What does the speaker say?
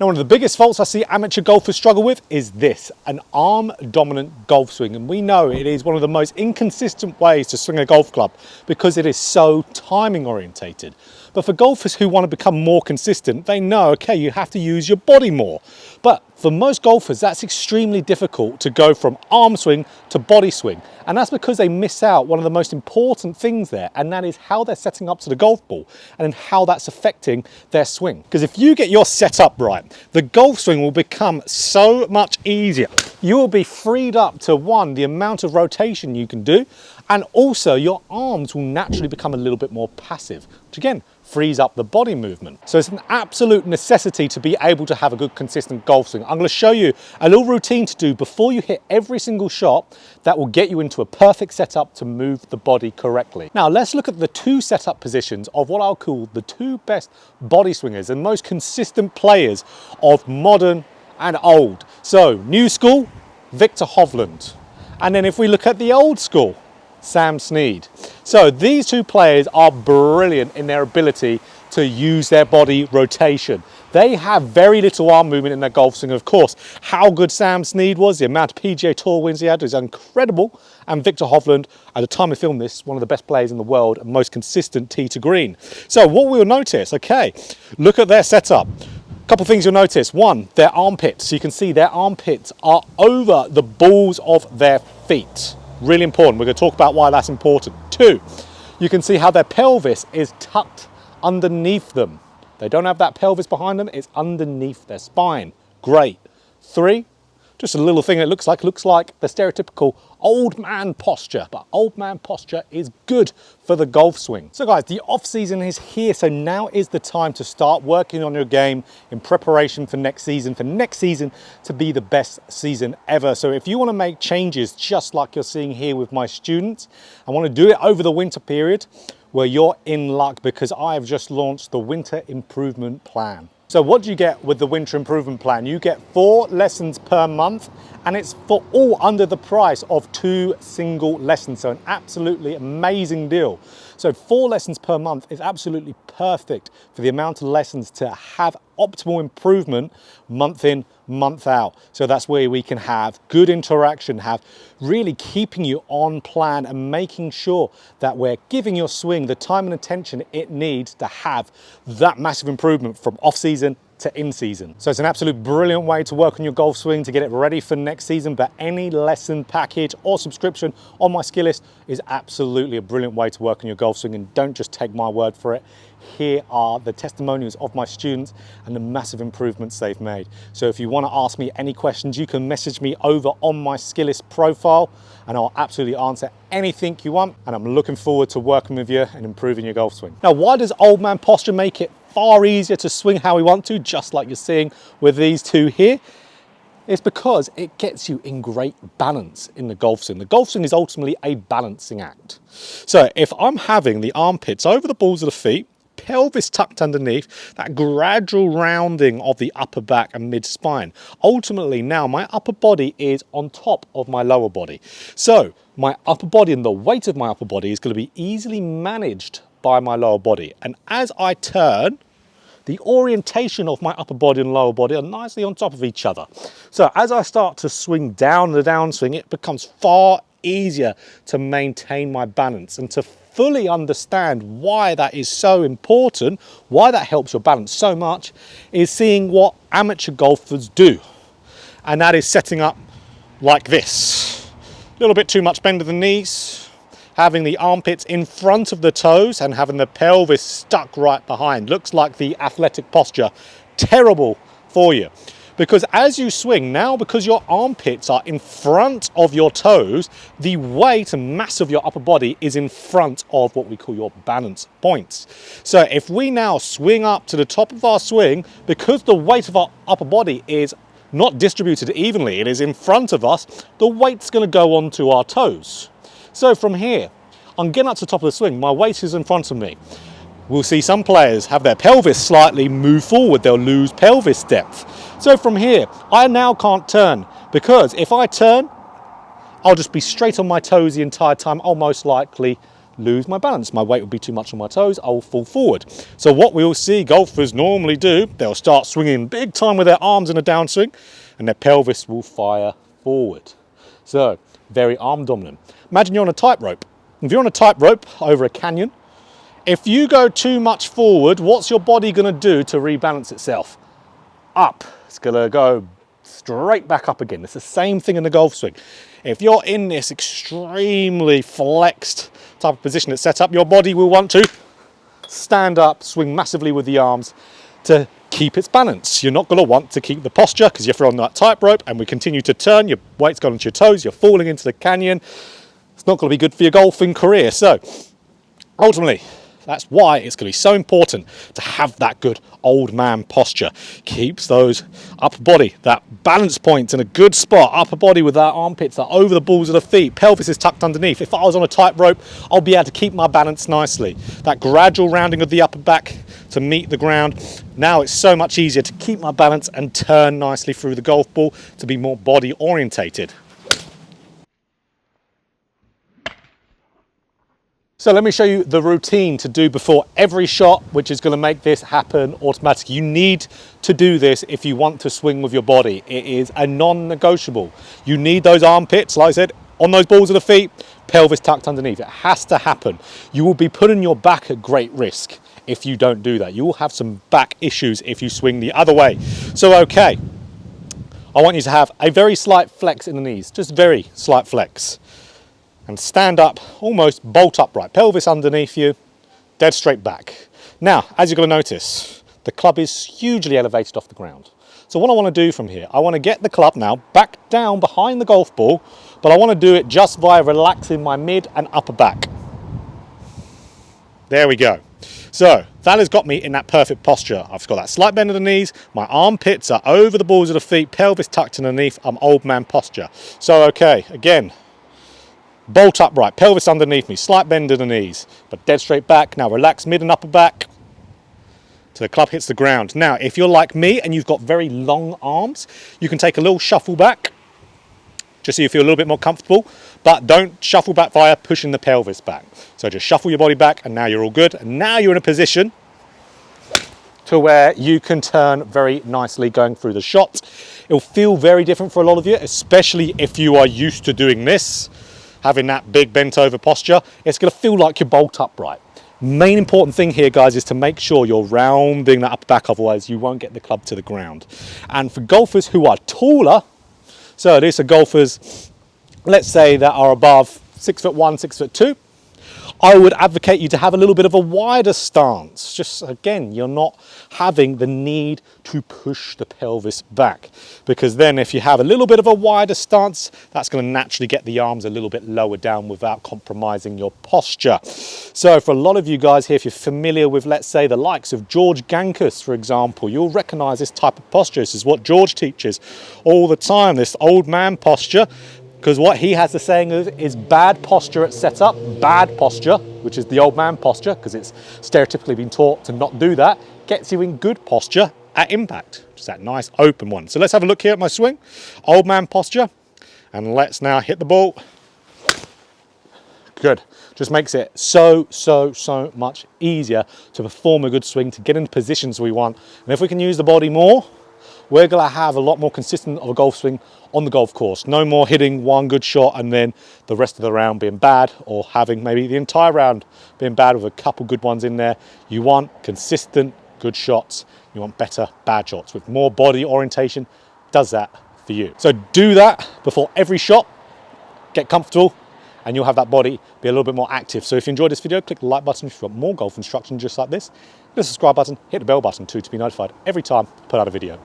Now, one of the biggest faults I see amateur golfers struggle with is this, an arm-dominant golf swing. And we know it is one of the most inconsistent ways to swing a golf club because it is so timing orientated. But for golfers who want to become more consistent, they know, okay, you have to use your body more. But for most golfers, that's extremely difficult to go from arm swing to body swing. And that's because they miss out one of the most important things there, and that is how they're setting up to the golf ball and how that's affecting their swing. Because if you get your setup right, the golf swing will become so much easier. You will be freed up to, one, the amount of rotation you can do, and also your arms will naturally become a little bit more passive, which again, frees up the body movement. So it's an absolute necessity to be able to have a good consistent golf swing. I'm going to show you a little routine to do before you hit every single shot that will get you into a perfect setup to move the body correctly. Now let's look at the two setup positions of what I'll call the two best body swingers and most consistent players of modern and old. So new school, Viktor Hovland. And then if we look at the old school, Sam Snead. So these two players are brilliant in their ability to use their body rotation. They have very little arm movement in their golf swing. Of course, how good Sam Snead was, the amount of PGA Tour wins he had is incredible. And Viktor Hovland, at the time I filmed this, one of the best players in the world and most consistent tee to green. So what we'll notice, okay, look at their setup. Couple things you'll notice. One, their armpits. So you can see their armpits are over the balls of their feet. Really important. We're going to talk about why that's important. Two, you can see how their pelvis is tucked underneath them. They don't have that pelvis behind them, it's underneath their spine. Great. Three, just a little thing that looks like the stereotypical old man posture, but old man posture is good for the golf swing. So guys, the off season is here, so now is the time to start working on your game in preparation for next season to be the best season ever. So if you want to make changes just like you're seeing here with my students, I want to do it over the winter period, well, you're in luck because I have just launched the Winter Improvement Plan. So what do you get with the Winter Improvement Plan? You get 4 lessons per month, and it's for all under the price of 2 single lessons. So an absolutely amazing deal. So 4 lessons per month is absolutely perfect for the amount of lessons to have optimal improvement month in, month out. So that's where we can have good interaction, have really keeping you on plan and making sure that we're giving your swing the time and attention it needs to have that massive improvement from off season to in season. So it's an absolute brilliant way to work on your golf swing to get it ready for next season, but any lesson package or subscription on my skill list is absolutely a brilliant way to work on your golf swing. And don't just take my word for it. Here are the testimonials of my students and the massive improvements they've made. So if you want to ask me any questions, you can message me over on my skill list profile and I'll absolutely answer anything you want. And I'm looking forward to working with you and improving your golf swing. Now, why does old man posture make it far easier to swing how we want to, just like you're seeing with these two here? It's because it gets you in great balance in the golf swing. The golf swing is ultimately a balancing act. So if I'm having the armpits over the balls of the feet, pelvis tucked underneath, that gradual rounding of the upper back and mid spine, ultimately now my upper body is on top of my lower body. So my upper body and the weight of my upper body is going to be easily managed by my lower body. And as I turn, the orientation of my upper body and lower body are nicely on top of each other. So as I start to swing down the downswing, it becomes far easier to maintain my balance. And to fully understand why that is so important, why that helps your balance so much, is seeing what amateur golfers do. And that is setting up like this. A little bit too much bend of the knees, having the armpits in front of the toes and having the pelvis stuck right behind. Looks like the athletic posture. Terrible for you. Because as you swing now, because your armpits are in front of your toes, the weight and mass of your upper body is in front of what we call your balance points. So if we now swing up to the top of our swing, because the weight of our upper body is not distributed evenly, it is in front of us, the weight's going to go onto our toes. So from here, I'm getting up to the top of the swing, my weight is in front of me. We'll see some players have their pelvis slightly move forward, they'll lose pelvis depth. So from here, I now can't turn, because if I turn, I'll just be straight on my toes the entire time. I'll most likely lose my balance. My weight will be too much on my toes, I'll fall forward. So what we'll see golfers normally do, they'll start swinging big time with their arms in a downswing and their pelvis will fire forward. So very arm dominant. Imagine you're on a tightrope. If you're on a tightrope over a canyon, if you go too much forward, what's your body going to do to rebalance itself? Up. It's going to go straight back up again. It's the same thing in the golf swing. If you're in this extremely flexed type of position that's set up, your body will want to stand up, swing massively with the arms to keep its balance. You're not going to want to keep the posture because if you're on that tightrope and we continue to turn, your weight's gone into your toes, you're falling into the canyon. It's not going to be good for your golfing career. So ultimately, that's why it's going to be so important to have that good old man posture. Keeps those upper body, that balance point in a good spot. Upper body with our armpits are over the balls of the feet. Pelvis is tucked underneath. If I was on a tightrope, I'll be able to keep my balance nicely. That gradual rounding of the upper back to meet the ground. Now it's so much easier to keep my balance and turn nicely through the golf ball to be more body orientated. So let me show you the routine to do before every shot, which is going to make this happen automatically. You need to do this if you want to swing with your body. It is a non-negotiable. You need those armpits, like I said, on those balls of the feet, pelvis tucked underneath. It has to happen. You will be putting your back at great risk if you don't do that. You will have some back issues if you swing the other way. So, okay, I want you to have a very slight flex in the knees, just very slight flex. And stand up, almost bolt upright, pelvis underneath you, dead straight back. Now, as you're going to notice, the club is hugely elevated off the ground. So what I want to do from here, I want to get the club now back down behind the golf ball, but I want to do it just by relaxing my mid and upper back. There we go. So that has got me in that perfect posture. I've got that slight bend of the knees, my armpits are over the balls of the feet, pelvis tucked underneath, I'm old man posture. So okay, again, bolt upright, pelvis underneath me, slight bend in the knees, but dead straight back. Now relax mid and upper back till the club hits the ground. Now, if you're like me and you've got very long arms, you can take a little shuffle back, just so you feel a little bit more comfortable, but don't shuffle back via pushing the pelvis back. So just shuffle your body back and now you're all good. And now you're in a position to where you can turn very nicely going through the shot. It'll feel very different for a lot of you, especially if you are used to doing this. Having that big bent over posture, it's going to feel like you're bolt upright. Main important thing here, guys, is to make sure you're rounding that upper back, otherwise you won't get the club to the ground. And for golfers who are taller, so these are golfers, let's say, that are above 6'1", 6'2", I would advocate you to have a little bit of a wider stance. Just again, you're not having the need to push the pelvis back, because then if you have a little bit of a wider stance, that's going to naturally get the arms a little bit lower down without compromising your posture. So for a lot of you guys here, if you're familiar with, let's say, the likes of George Gankus, for example, you'll recognize this type of posture. This is what George teaches all the time, this old man posture. Because what he has the saying is bad posture at setup, bad posture, which is the old man posture, because it's stereotypically been taught to not do that, gets you in good posture at impact. Just that nice open one. So let's have a look here at my swing. Old man posture. And let's now hit the ball. Good. Just makes it so much easier to perform a good swing, to get into positions we want. And if we can use the body more, we're going to have a lot more consistent of a golf swing on the golf course. No more hitting one good shot and then the rest of the round being bad, or having maybe the entire round being bad with a couple good ones in there. You want consistent good shots. You want better bad shots. With more body orientation, does that for you. So do that before every shot. Get comfortable and you'll have that body be a little bit more active. So if you enjoyed this video, click the like button. If you've got more golf instruction just like this, hit the subscribe button, hit the bell button too to be notified every time I put out a video.